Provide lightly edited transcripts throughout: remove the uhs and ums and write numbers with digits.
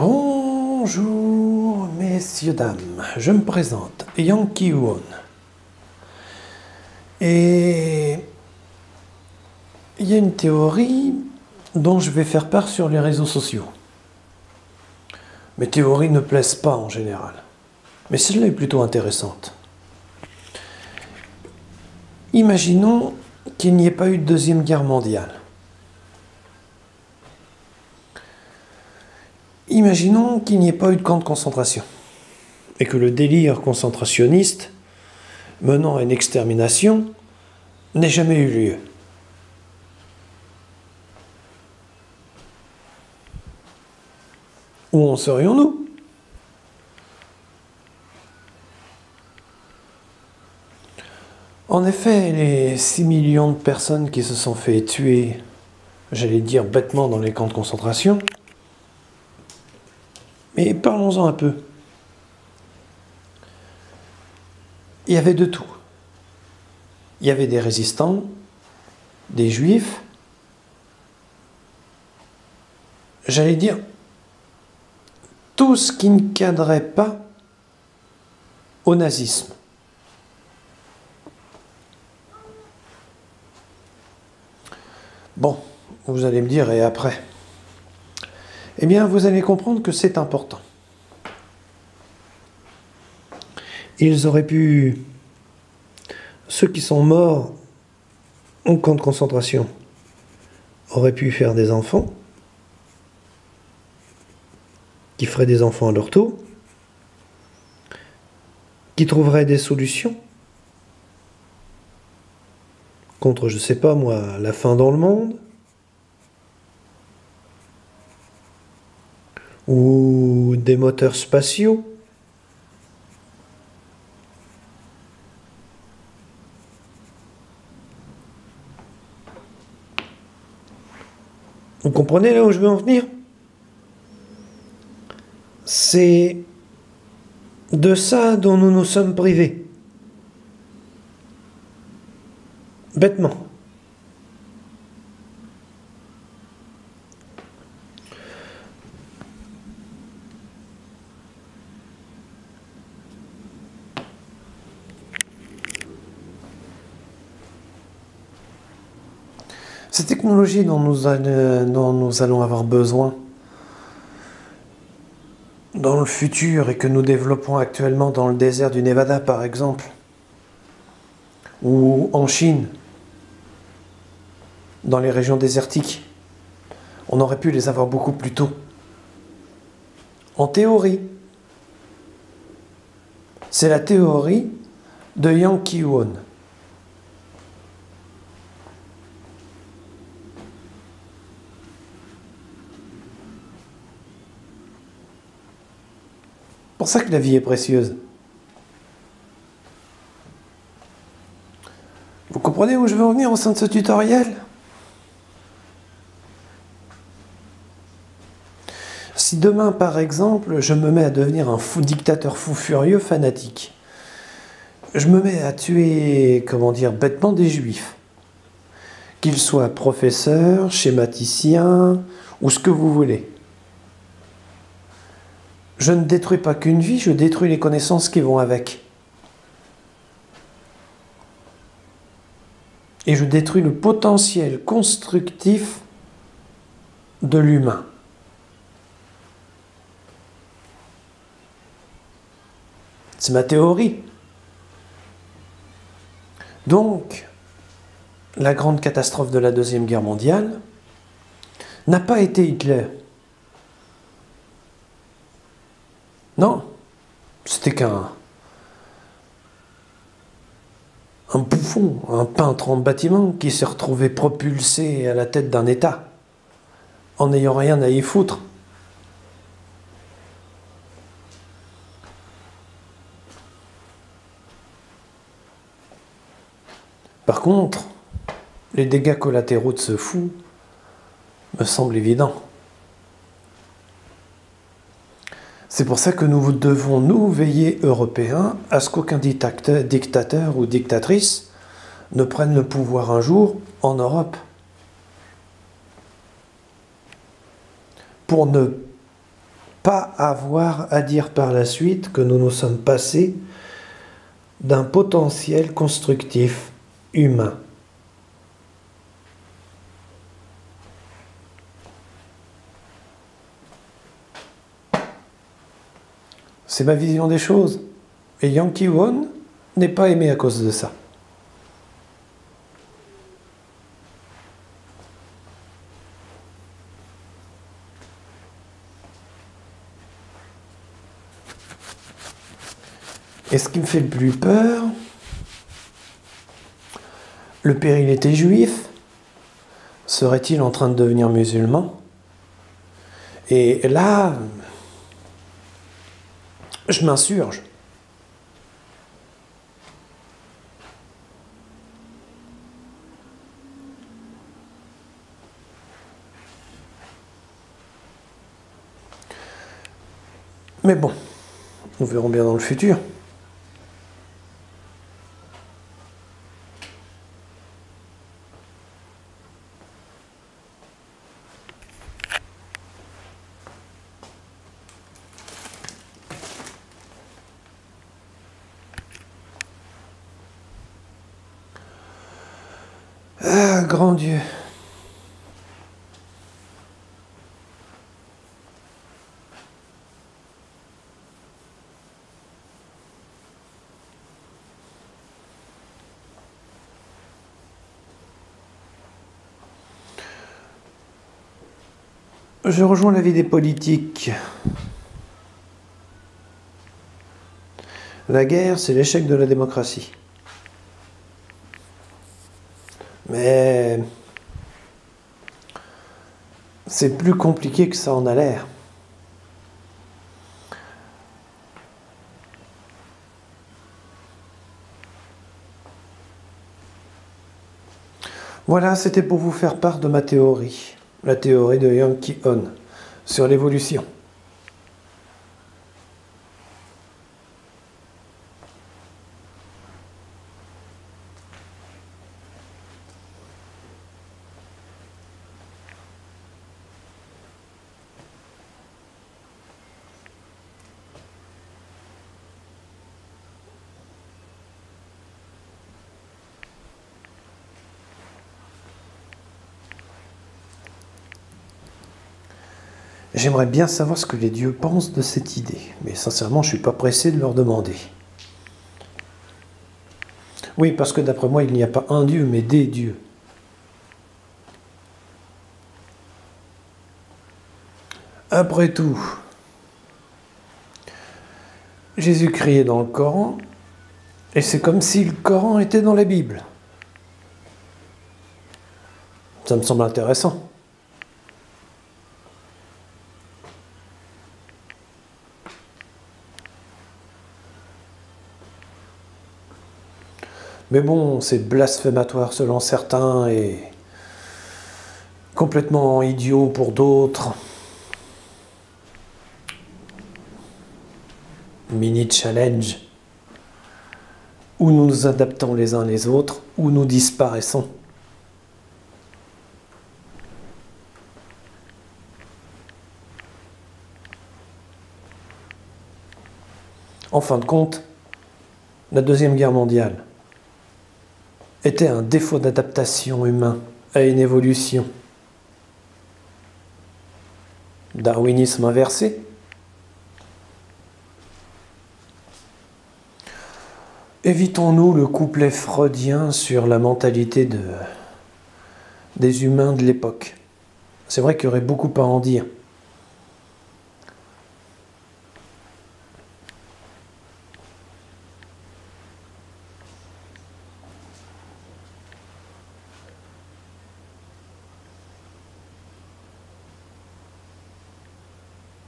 Bonjour, messieurs, dames. Je me présente, Yang Ki-won. Et il y a une théorie dont je vais faire part sur les réseaux sociaux. Mes théories ne plaisent pas en général, mais celle-là est plutôt intéressante. Imaginons qu'il n'y ait pas eu de Deuxième Guerre mondiale. Imaginons qu'il n'y ait pas eu de camp de concentration et que le délire concentrationniste menant à une extermination n'ait jamais eu lieu. Où en serions-nous? En effet, les 6 millions de personnes qui se sont fait tuer, j'allais dire bêtement, dans les camps de concentration, mais parlons-en un peu. Il y avait de tout. Il y avait des résistants, des juifs, j'allais dire tout ce qui ne cadrait pas au nazisme. Bon, vous allez me dire, et après? Eh bien, vous allez comprendre que c'est important. Ils auraient pu... Ceux qui sont morts au camp de concentration auraient pu faire des enfants, qui feraient des enfants à leur tour, qui trouveraient des solutions contre, je sais pas moi, la faim dans le monde, ou des moteurs spatiaux. Vous comprenez là où je veux en venir? C'est de ça dont nous nous sommes privés. Bêtement. Ces technologies dont nous allons avoir besoin dans le futur et que nous développons actuellement dans le désert du Nevada par exemple, ou en Chine, dans les régions désertiques, on aurait pu les avoir beaucoup plus tôt. En théorie. C'est la théorie de Yang Ki-won. C'est pour ça que la vie est précieuse. Vous comprenez où je veux en venir au sein de ce tutoriel? Si demain, par exemple, je me mets à devenir un dictateur fou furieux fanatique, je me mets à tuer, comment dire, bêtement des juifs, qu'ils soient professeurs, schématiciens, ou ce que vous voulez. Je ne détruis pas qu'une vie, je détruis les connaissances qui vont avec. Et je détruis le potentiel constructif de l'humain. C'est ma théorie. Donc, la grande catastrophe de la Deuxième Guerre mondiale n'a pas été Hitler. Non, c'était qu'un bouffon, un peintre en bâtiment qui s'est retrouvé propulsé à la tête d'un État en n'ayant rien à y foutre. Par contre, les dégâts collatéraux de ce fou me semblent évidents. C'est pour ça que nous devons, nous, veiller, Européens, à ce qu'aucun dictateur ou dictatrice ne prenne le pouvoir un jour en Europe. Pour ne pas avoir à dire par la suite que nous nous sommes passés d'un potentiel constructif humain. C'est ma vision des choses. Et Yankee Won n'est pas aimé à cause de ça. Et ce qui me fait le plus peur, le père il était juif, serait-il en train de devenir musulman? Et là, je m'insurge. Mais bon, nous verrons bien dans le futur. Ah, grand Dieu. Je rejoins l'avis des politiques. La guerre, c'est l'échec de la démocratie. Mais c'est plus compliqué que ça en a l'air. Voilà, c'était pour vous faire part de ma théorie, la théorie de Yankee On sur l'évolution. J'aimerais bien savoir ce que les dieux pensent de cette idée, mais sincèrement, je ne suis pas pressé de leur demander. Oui, parce que d'après moi, il n'y a pas un dieu, mais des dieux. Après tout, Jésus-Christ est dans le Coran, et c'est comme si le Coran était dans la Bible. Ça me semble intéressant. Mais bon, c'est blasphématoire selon certains et complètement idiot pour d'autres. Mini challenge. Où nous nous adaptons les uns les autres, ou nous disparaissons. En fin de compte, la Deuxième Guerre mondiale était un défaut d'adaptation humain à une évolution. Darwinisme inversé. Évitons-nous le couplet freudien sur la mentalité des humains de l'époque. C'est vrai qu'il y aurait beaucoup à en dire.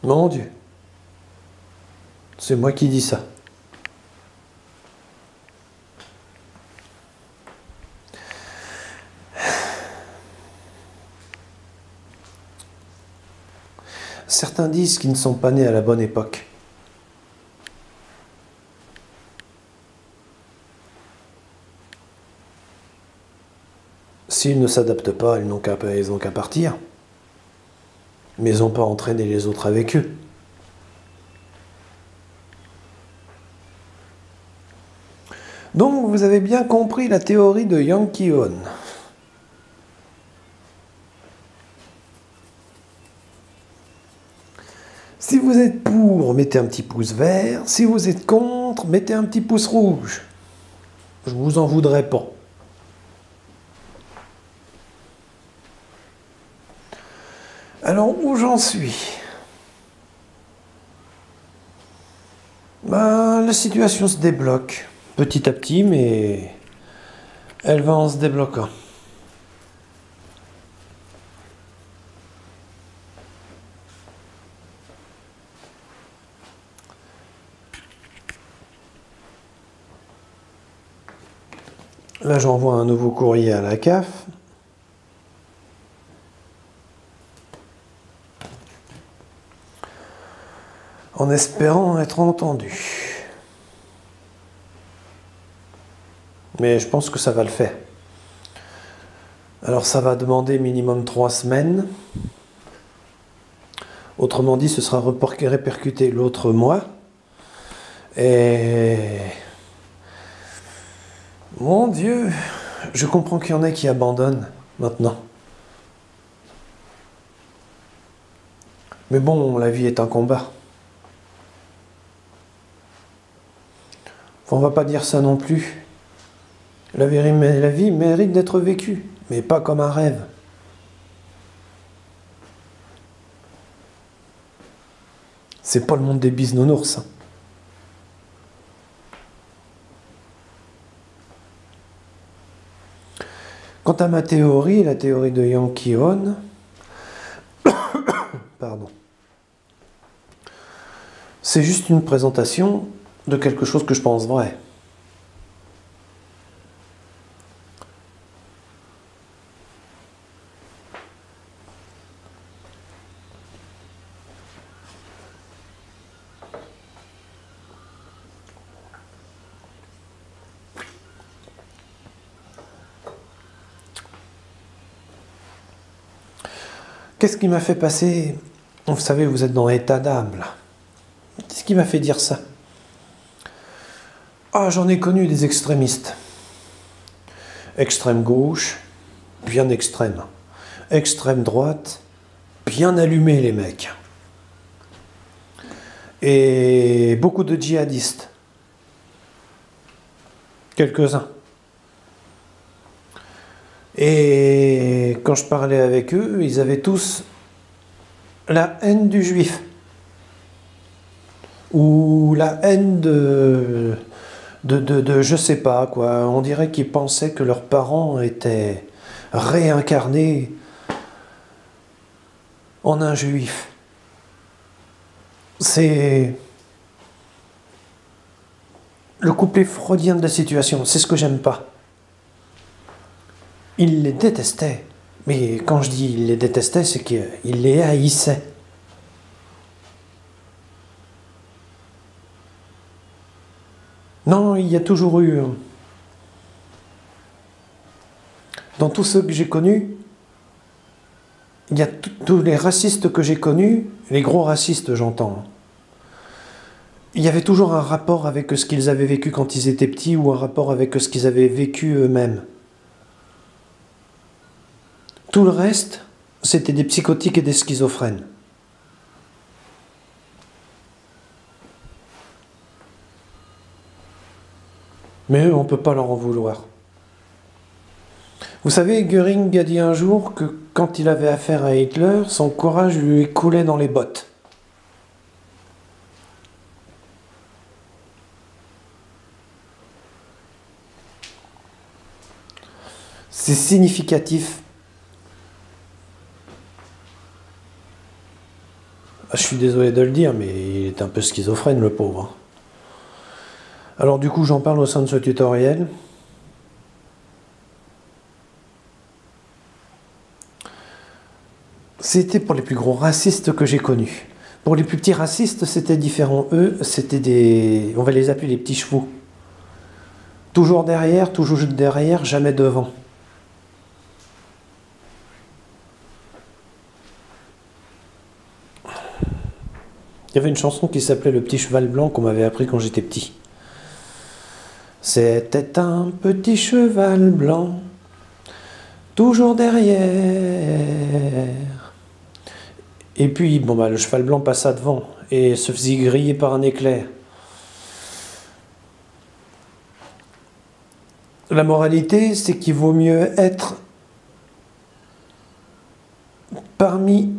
Mon Dieu, c'est moi qui dis ça. Certains disent qu'ils ne sont pas nés à la bonne époque. S'ils ne s'adaptent pas, ils n'ont qu'à partir. Mais ils n'ont pas entraîné les autres avec eux. Donc vous avez bien compris la théorie de Yang Ki-on. Si vous êtes pour, mettez un petit pouce vert. Si vous êtes contre, mettez un petit pouce rouge. Je vous en voudrais pas. Alors, où j'en suis? La situation se débloque. Petit à petit, mais elle va en se débloquant. Là, j'envoie un nouveau courrier à la CAF. En espérant être entendu. Mais je pense que ça va le faire. Alors ça va demander minimum 3 semaines. Autrement dit, ce sera répercuté l'autre mois. Et... Mon Dieu, je comprends qu'il y en a qui abandonnent maintenant. Mais bon, la vie est un combat. On va pas dire ça non plus. La vie mérite d'être vécue, mais pas comme un rêve. C'est pas le monde des bisounours. Quant à ma théorie, la théorie de Yang Ki-on, pardon, c'est juste une présentation de quelque chose que je pense vrai. Qu'est-ce qui m'a fait passer? Vous savez, vous êtes dans l'état d'âme, là. Qu'est-ce qui m'a fait dire ça? Ah, j'en ai connu des extrémistes. Extrême gauche, bien extrême. Extrême droite, bien allumés les mecs. Et beaucoup de djihadistes. Quelques-uns. Et quand je parlais avec eux, ils avaient tous la haine du juif. Ou la haine de je sais pas quoi. On dirait qu'ils pensaient que leurs parents étaient réincarnés en un juif. C'est le couplet freudien de la situation, c'est ce que j'aime pas. Il les détestait. Mais quand je dis il les détestait, c'est qu'il les haïssait. Non, il y a toujours eu... Dans tous ceux que j'ai connus, il y a tous les racistes que j'ai connus, les gros racistes j'entends, il y avait toujours un rapport avec ce qu'ils avaient vécu quand ils étaient petits ou un rapport avec ce qu'ils avaient vécu eux-mêmes. Tout le reste, c'était des psychotiques et des schizophrènes. Mais eux, on ne peut pas leur en vouloir. Vous savez, Göring a dit un jour que quand il avait affaire à Hitler, son courage lui coulait dans les bottes. C'est significatif. Je suis désolé de le dire, mais il est un peu schizophrène, le pauvre. Alors du coup, j'en parle au sein de ce tutoriel. C'était pour les plus gros racistes que j'ai connus. Pour les plus petits racistes, c'était différent. Eux, c'était des... on va les appeler les petits chevaux. Toujours derrière, jamais devant. Il y avait une chanson qui s'appelait Le petit cheval blanc qu'on m'avait appris quand j'étais petit. C'était un petit cheval blanc, toujours derrière. Et puis, bon bah, le cheval blanc passa devant et se faisait griller par un éclair. La moralité, c'est qu'il vaut mieux être parmi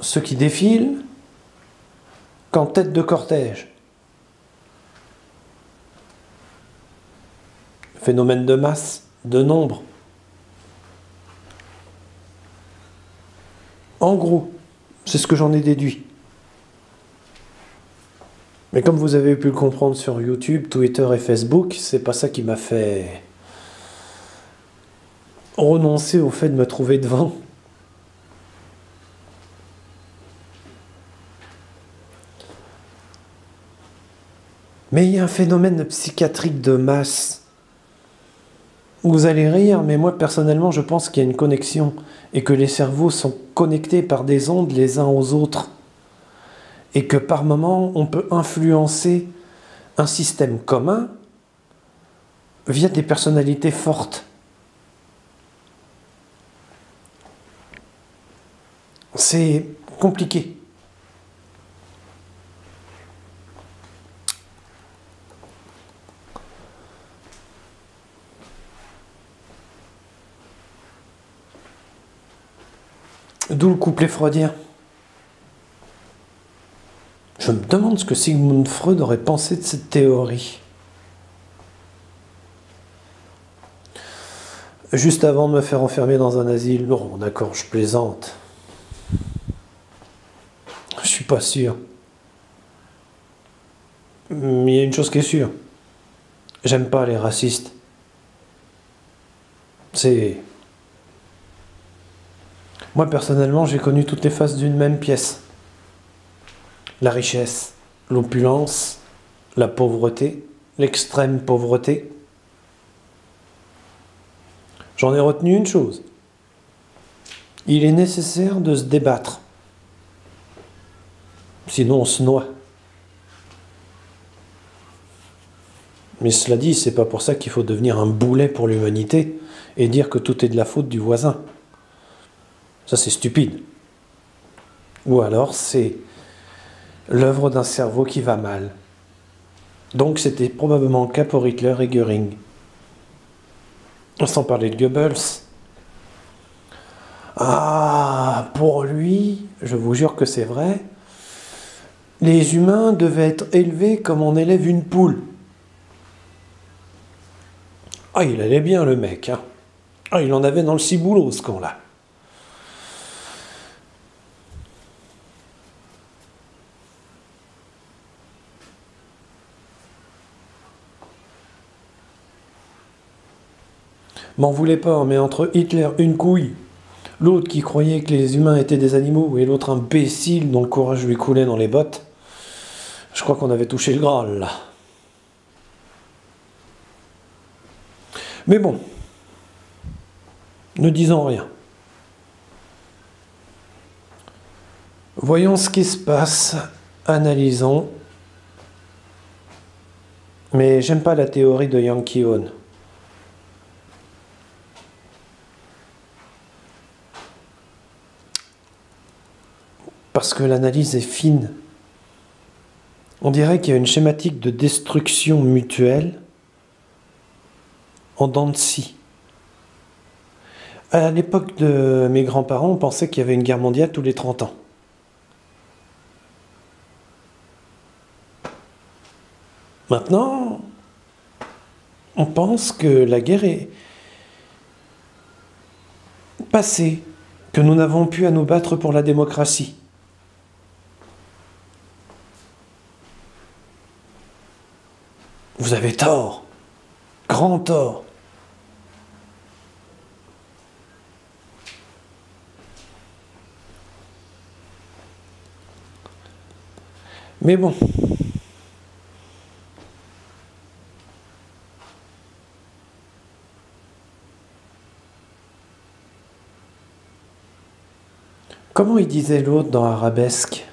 ceux qui défilent qu'en tête de cortège. Phénomène de masse, de nombre. En gros, c'est ce que j'en ai déduit. Mais comme vous avez pu le comprendre sur YouTube, Twitter et Facebook, c'est pas ça qui m'a fait renoncer au fait de me trouver devant. Mais il y a un phénomène psychiatrique de masse. Vous allez rire, mais moi personnellement je pense qu'il y a une connexion et que les cerveaux sont connectés par des ondes les uns aux autres. Et que par moment on peut influencer un système commun via des personnalités fortes. C'est compliqué. D'où le couplet freudien. Je me demande ce que Sigmund Freud aurait pensé de cette théorie. Juste avant de me faire enfermer dans un asile, non, d'accord, je plaisante. Je suis pas sûr. Mais il y a une chose qui est sûre. J'aime pas les racistes. C'est... Moi, personnellement, j'ai connu toutes les faces d'une même pièce. La richesse, l'opulence, la pauvreté, l'extrême pauvreté. J'en ai retenu une chose. Il est nécessaire de se débattre. Sinon, on se noie. Mais cela dit, c'est pas pour ça qu'il faut devenir un boulet pour l'humanité et dire que tout est de la faute du voisin. Ça, c'est stupide. Ou alors, c'est l'œuvre d'un cerveau qui va mal. Donc, c'était probablement le cas pour Hitler et Göring. Sans parler de Goebbels. Ah, pour lui, je vous jure que c'est vrai, les humains devaient être élevés comme on élève une poule. Ah, il allait bien, le mec, hein. Ah, il en avait dans le ciboulot, ce con-là. M'en voulez pas, mais entre Hitler, une couille, l'autre qui croyait que les humains étaient des animaux, et l'autre imbécile dont le courage lui coulait dans les bottes, je crois qu'on avait touché le Graal, là. Mais bon, ne disons rien. Voyons ce qui se passe, analysons. Mais j'aime pas la théorie de Yang Ki-hoon. Parce que l'analyse est fine. On dirait qu'il y a une schématique de destruction mutuelle en dents de scie. À l'époque de mes grands-parents, on pensait qu'il y avait une guerre mondiale tous les 30 ans. Maintenant, on pense que la guerre est passée, que nous n'avons plus à nous battre pour la démocratie. Vous avez tort, grand tort. Mais bon. Comment il disait l'autre dans Arabesque?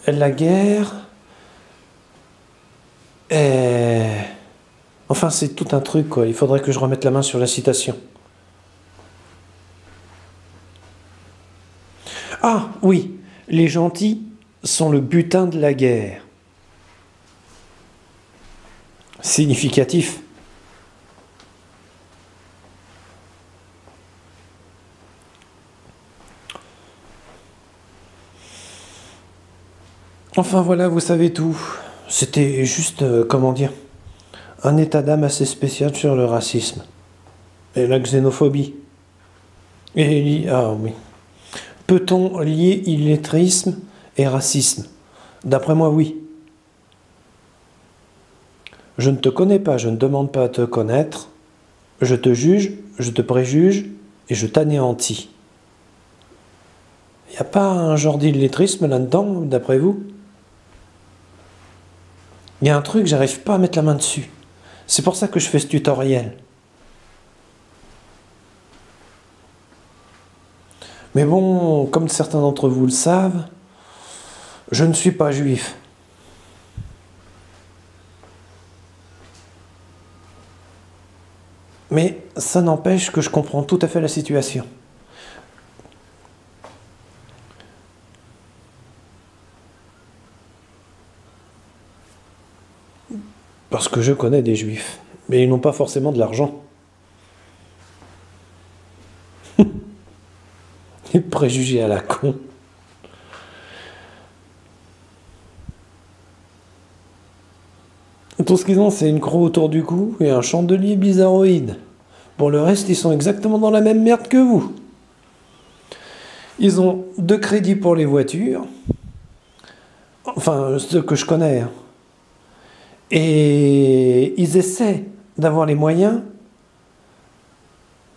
La guerre est Enfin, c'est tout un truc, quoi. Il faudrait que je remette la main sur la citation. Ah, oui, les gentils sont le butin de la guerre. Significatif. Enfin voilà, vous savez tout. C'était juste, comment dire, un état d'âme assez spécial sur le racisme. Et la xénophobie. Ah oui. Peut-on lier illettrisme et racisme? D'après moi, oui. Je ne te connais pas, je ne demande pas à te connaître. Je te juge, je te préjuge et je t'anéantis. Il n'y a pas un genre d'illettrisme là-dedans, d'après vous? Il y a un truc, j'arrive pas à mettre la main dessus. C'est pour ça que je fais ce tutoriel. Mais bon, comme certains d'entre vous le savent, je ne suis pas juif. Mais ça n'empêche que je comprends tout à fait la situation. Parce que je connais des juifs, mais ils n'ont pas forcément de l'argent. Les préjugés à la con. Tout ce qu'ils ont, c'est une croix autour du cou et un chandelier bizarroïde. Pour le reste, ils sont exactement dans la même merde que vous. Ils ont 2 crédits pour les voitures. Enfin, ceux que je connais. Hein. Et ils essaient d'avoir les moyens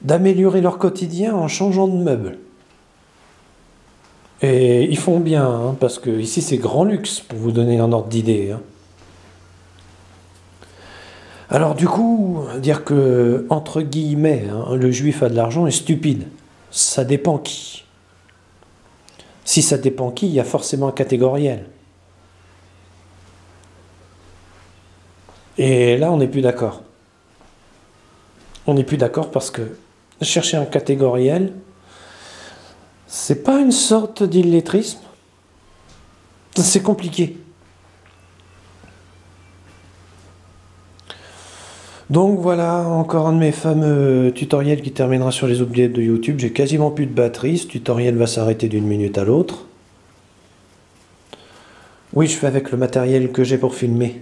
d'améliorer leur quotidien en changeant de meubles. Et ils font bien, hein, parce que ici c'est grand luxe, pour vous donner un ordre d'idée. Hein. Alors du coup, dire que, entre guillemets, hein, le juif a de l'argent est stupide. Ça dépend qui. Si ça dépend qui, il y a forcément un catégoriel. Et là, on n'est plus d'accord. On n'est plus d'accord parce que chercher un catégoriel, c'est pas une sorte d'illettrisme. C'est compliqué. Donc voilà, encore un de mes fameux tutoriels qui terminera sur les oubliettes de YouTube. J'ai quasiment plus de batterie, ce tutoriel va s'arrêter d'une minute à l'autre. Oui, je fais avec le matériel que j'ai pour filmer.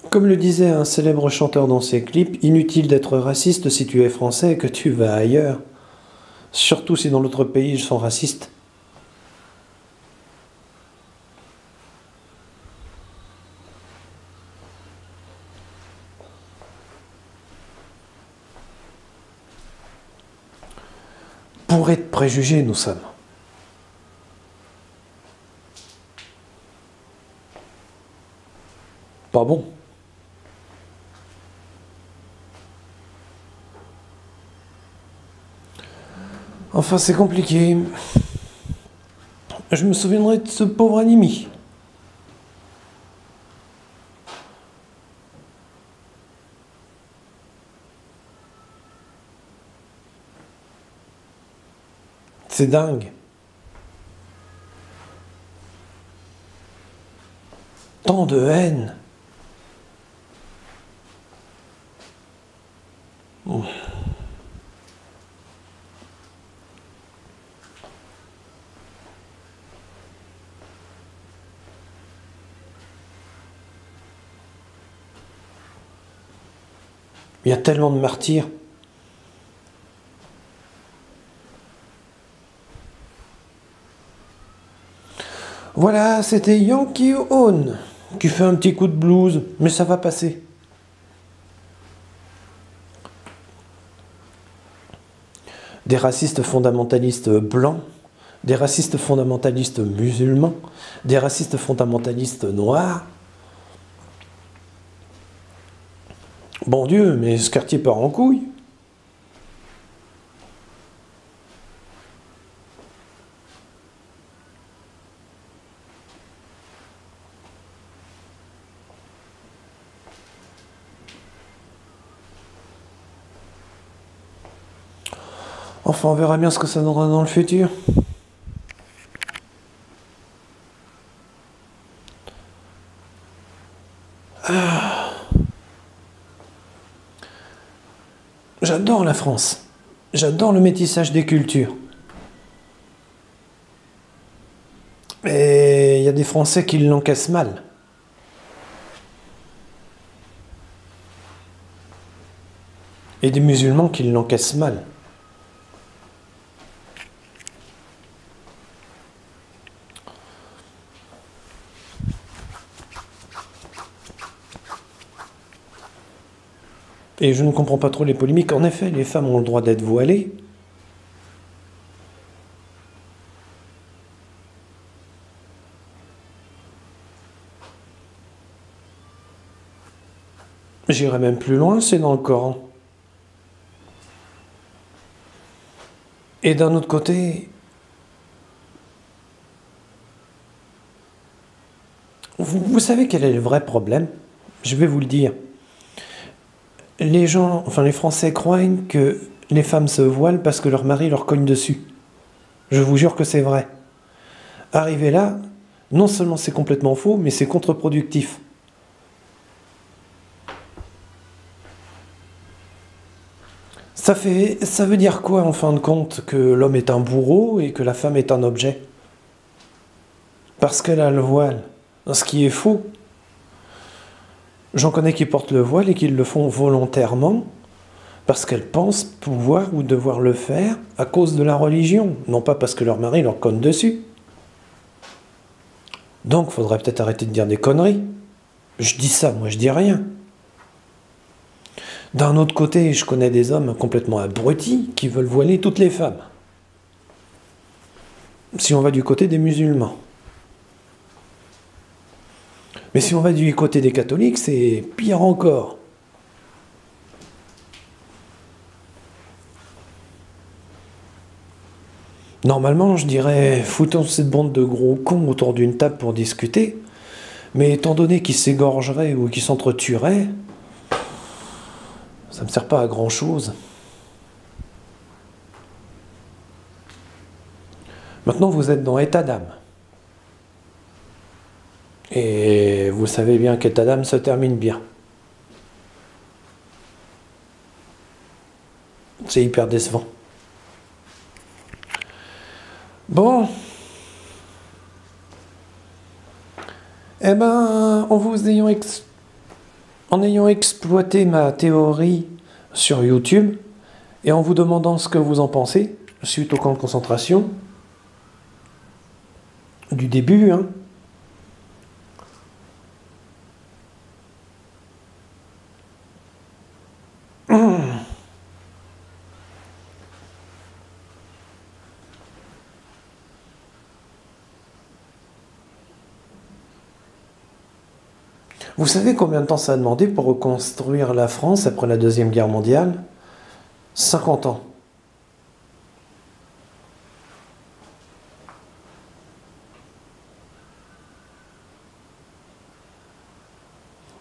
Comme le disait un célèbre chanteur dans ses clips, inutile d'être raciste si tu es français et que tu vas ailleurs. Surtout si dans l'autre pays ils sont racistes. Pour être préjugés, nous sommes. Pas bon. Enfin, c'est compliqué. Je me souviendrai de ce pauvre Animi. C'est dingue. Tant de haine. Oh. Il y a tellement de martyrs. Voilà, c'était Yankee On qui fait un petit coup de blues, mais ça va passer. Des racistes fondamentalistes blancs, des racistes fondamentalistes musulmans, des racistes fondamentalistes noirs. Bon Dieu, mais ce quartier part en couille. Enfin, on verra bien ce que ça donnera dans le futur. J'adore la France. J'adore le métissage des cultures. Et il y a des Français qui l'encaissent mal. Et des musulmans qui l'encaissent mal. Et je ne comprends pas trop les polémiques. En effet, les femmes ont le droit d'être voilées. J'irai même plus loin, c'est dans le Coran. Et d'un autre côté, vous savez quel est le vrai problème? Je vais vous le dire. Les gens, enfin les Français croient que les femmes se voilent parce que leur mari leur cogne dessus. Je vous jure que c'est vrai. Arrivé là, non seulement c'est complètement faux, mais c'est contre-productif. Ça veut dire quoi en fin de compte? Que l'homme est un bourreau et que la femme est un objet? Parce qu'elle a le voile. Ce qui est faux. J'en connais qui portent le voile et qui le font volontairement parce qu'elles pensent pouvoir ou devoir le faire à cause de la religion, non pas parce que leur mari leur cogne dessus. Donc, faudrait peut-être arrêter de dire des conneries. Je dis ça, moi je dis rien. D'un autre côté, je connais des hommes complètement abrutis qui veulent voiler toutes les femmes. Si on va du côté des musulmans. Mais si on va du côté des catholiques, c'est pire encore. Normalement, je dirais, foutons cette bande de gros cons autour d'une table pour discuter, mais étant donné qu'ils s'égorgeraient ou qu'ils s'entretueraient, ça ne me sert pas à grand-chose. Maintenant, vous êtes dans état d'âme. Et vous savez bien qu'état d'âme se termine bien. C'est hyper décevant. Bon. Eh ben, en ayant exploité ma théorie sur YouTube, et en vous demandant ce que vous en pensez, suite au camp de concentration, du début, hein, vous savez combien de temps ça a demandé pour reconstruire la France après la Deuxième Guerre mondiale? 50 ans.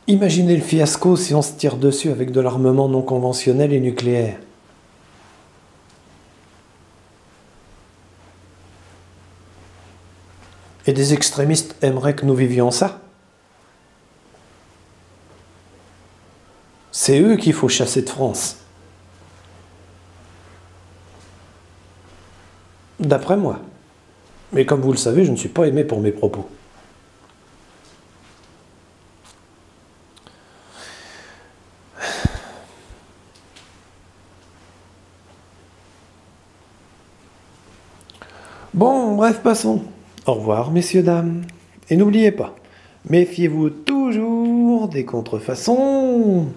Imaginez le fiasco si on se tire dessus avec de l'armement non conventionnel et nucléaire. Et des extrémistes aimeraient que nous vivions ça. C'est eux qu'il faut chasser de France. D'après moi. Mais comme vous le savez, je ne suis pas aimé pour mes propos. Bon, bref, passons. Au revoir, messieurs, dames. Et n'oubliez pas, méfiez-vous toujours des contrefaçons.